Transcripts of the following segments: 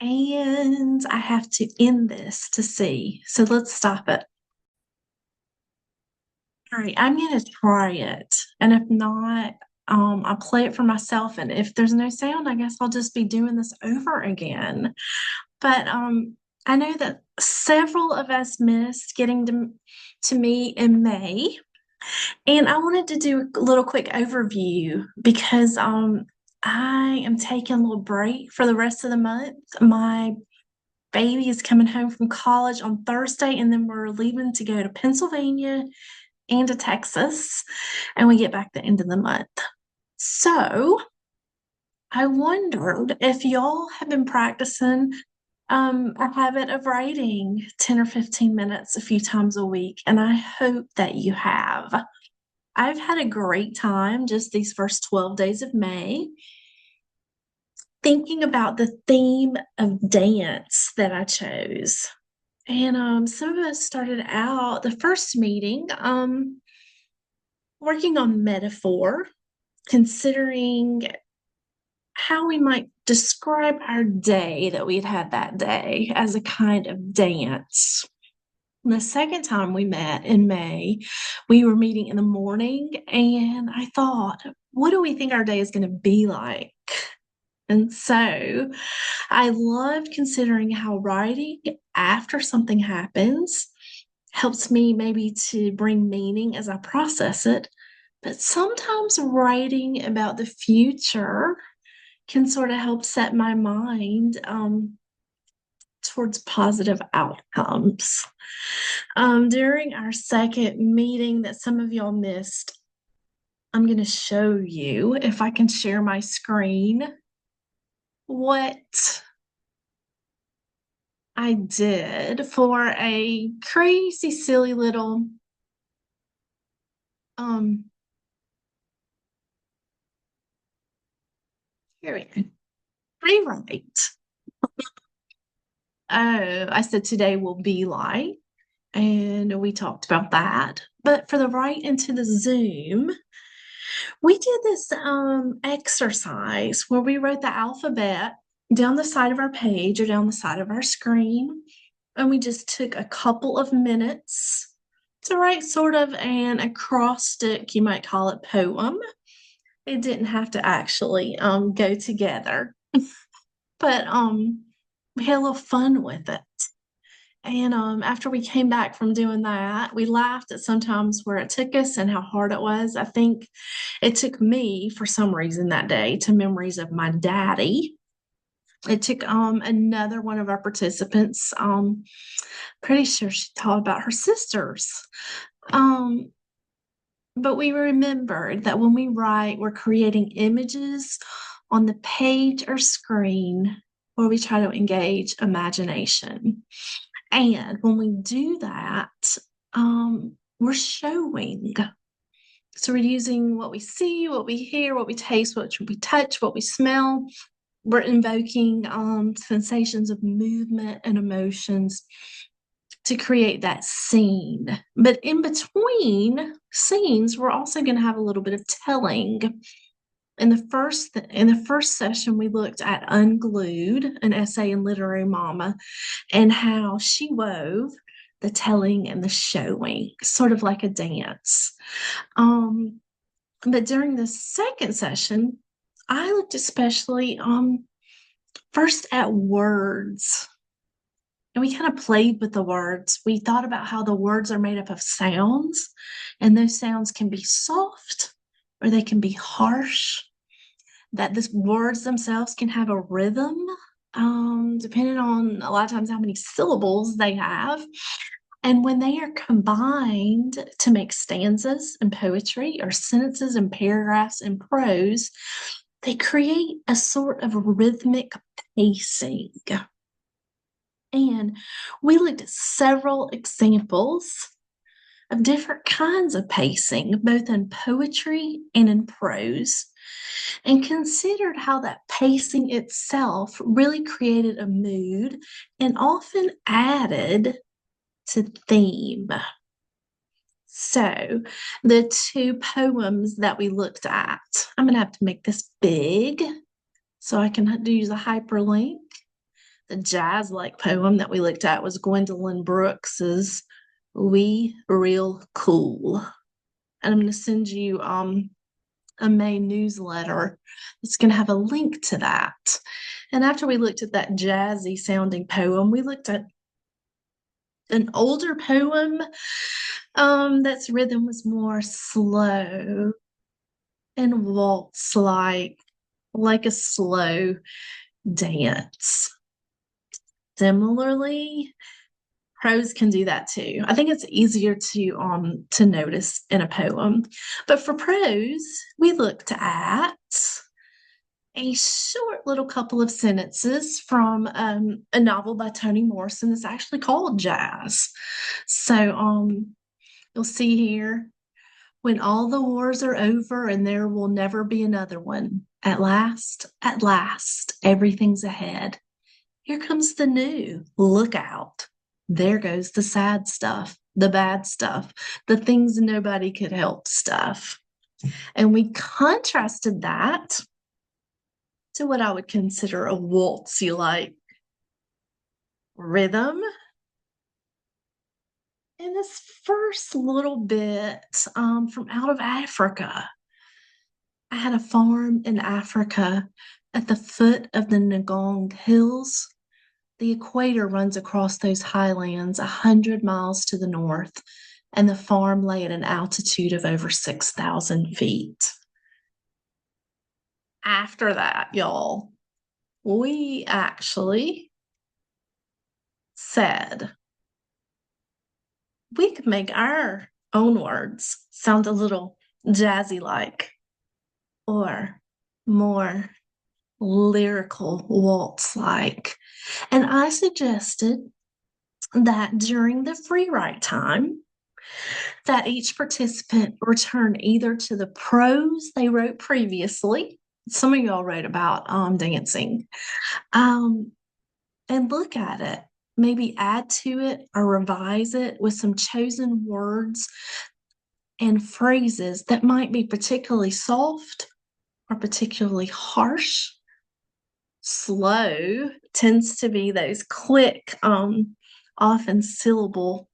And I have to end this to see. So let's stop it. All right, I'm going to try it. And if not, I'll play it for myself. And if there's no sound, I guess I'll just be doing this over again. But I know that several of us missed getting to meet in May. And I wanted to do a little quick overview because I am taking a little break for the rest of the month. My baby is coming home from college on Thursday, and then we're leaving to go to Pennsylvania and to Texas, and we get back the end of the month. So I wondered if y'all have been practicing a habit of writing 10 or 15 minutes a few times a week, and I hope that you have. I've had a great time just these first 12 days of May thinking about the theme of dance that I chose. And some of us started out the first meeting working on metaphor, considering how we might describe our day that we'd had that day as a kind of dance. The second time we met in May, we were meeting in the morning, and I thought, what do we think our day is going to be like? And so I loved considering how writing after something happens helps me maybe to bring meaning as I process it. But sometimes writing about the future can sort of help set my mind towards positive outcomes. During our second meeting that some of y'all missed, I'm going to show you, if I can share my screen, what I did for a crazy, silly little um here we go. Rewrite. Oh, I said today will be like, and we talked about that. But for the right into the Zoom, we did this exercise where we wrote the alphabet down the side of our page or down the side of our screen, and we just took a couple of minutes to write sort of an acrostic, you might call it, poem. It didn't have to actually go together, but we had a little fun with it. And after we came back from doing that, we laughed at sometimes where it took us and how hard it was. I think it took me, for some reason, that day to memories of my daddy. It took another one of our participants. Pretty sure she thought about her sisters. Um, but we remembered that when we write, we're creating images on the page or screen where we try to engage imagination. And when we do that, we're showing. So we're using what we see, what we hear, what we taste, what we touch, what we smell. We're invoking sensations of movement and emotions to create that scene. But in between scenes, we're also going to have a little bit of telling. In the first session, we looked at Unglued, an essay in Literary Mama, and how she wove the telling and the showing, sort of like a dance. But during the second session, I looked especially first at words. And we kind of played with the words. We thought about how the words are made up of sounds, and those sounds can be soft or they can be harsh, that the words themselves can have a rhythm, depending on a lot of times how many syllables they have. And when they are combined to make stanzas in poetry or sentences and paragraphs in prose, they create a sort of rhythmic pacing. And we looked at several examples of different kinds of pacing, both in poetry and in prose, and considered how that pacing itself really created a mood and often added to theme. So, the two poems that we looked at, I'm going to have to make this big so I can use a hyperlink. The jazz-like poem that we looked at was Gwendolyn Brooks's We Real Cool. And I'm going to send you a May newsletter that's going to have a link to that. And after we looked at that jazzy sounding poem, we looked at an older poem that's rhythm was more slow and waltz like a slow dance. Similarly, prose can do that too. I think it's easier to notice in a poem. But for prose, we looked at a short little couple of sentences from a novel by Toni Morrison that's actually called Jazz. So you'll see here, when all the wars are over and there will never be another one, at last, everything's ahead. Here comes the new. Look out. There goes the sad stuff, the bad stuff, the things nobody could help stuff. And we contrasted that to what I would consider a waltzy like rhythm. In this first little bit from out of Africa, I had a farm in Africa at the foot of the Ngong Hills. The equator runs across those highlands 100 miles to the north, and the farm lay at an altitude of over 6,000 feet. After that, y'all, we actually said we could make our own words sound a little jazzy like or more lyrical waltz like. And I suggested that during the free write time, that each participant return either to the prose they wrote previously. Some of y'all wrote about dancing, and look at it. Maybe add to it or revise it with some chosen words and phrases that might be particularly soft or particularly harsh. Slow tends to be those quick, often one syllable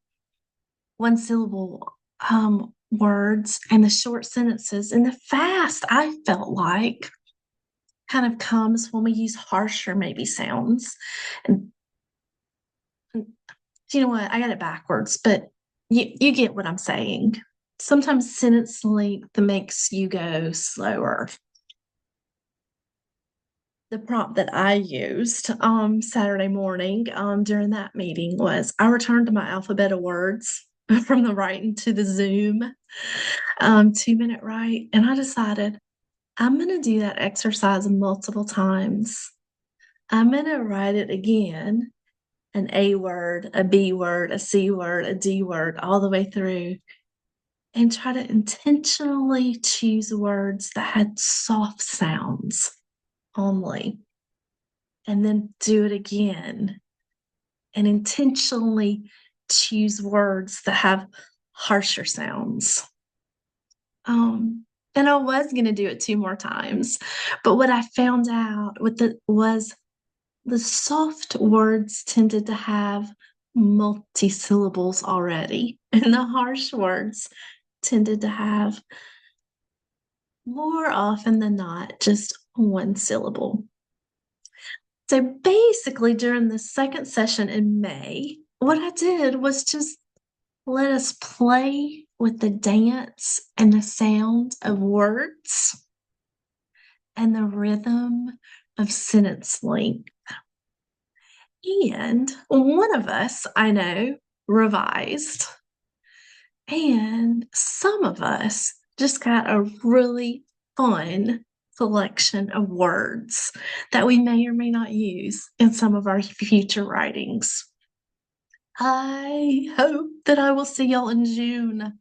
words, and the short sentences. And the fast, I felt like, kind of comes when we use harsher maybe sounds. And you know what? I got it backwards, but you get what I'm saying. Sometimes sentence length makes you go slower. The prompt that I used Saturday morning during that meeting was I returned to my alphabet of words from the writing to the Zoom 2-minute write, and I decided I'm going to do that exercise multiple times. I'm going to write it again, an A word, a B word, a C word, a D word, all the way through, and try to intentionally choose words that had soft sounds only. And then do it again and intentionally choose words that have harsher sounds. And I was going to do it 2 more times. But what I found out was the soft words tended to have multi-syllables already, and the harsh words tended to have, more often than not, just one syllable. So basically, during the second session in May, what I did was just let us play with the dance and the sound of words and the rhythm of sentence length. And one of us, I know, revised, and some of us just got a really fun collection of words that we may or may not use in some of our future writings. I hope that I will see y'all in June.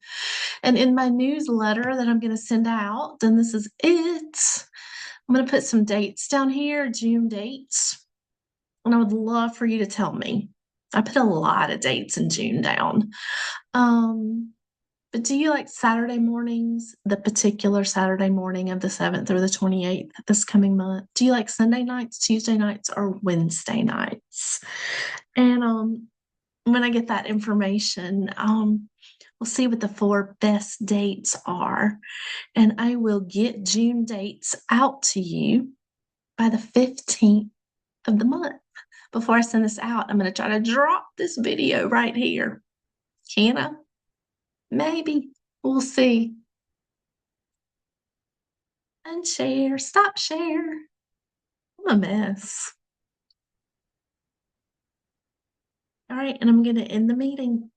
And in my newsletter that I'm going to send out, and this is it, I'm going to put some dates down here, June dates. And I would love for you to tell me. I put a lot of dates in June down. But But do you like Saturday mornings, the particular Saturday morning of the 7th or the 28th this coming month? Do you like Sunday nights, Tuesday nights, or Wednesday nights? And when I get that information, we'll see what the four best dates are. And I will get June dates out to you by the 15th of the month. Before I send this out, I'm going to try to drop this video right here. Can I? Maybe. We'll see. Unshare. Stop share. I'm a mess. All right, and I'm going to end the meeting.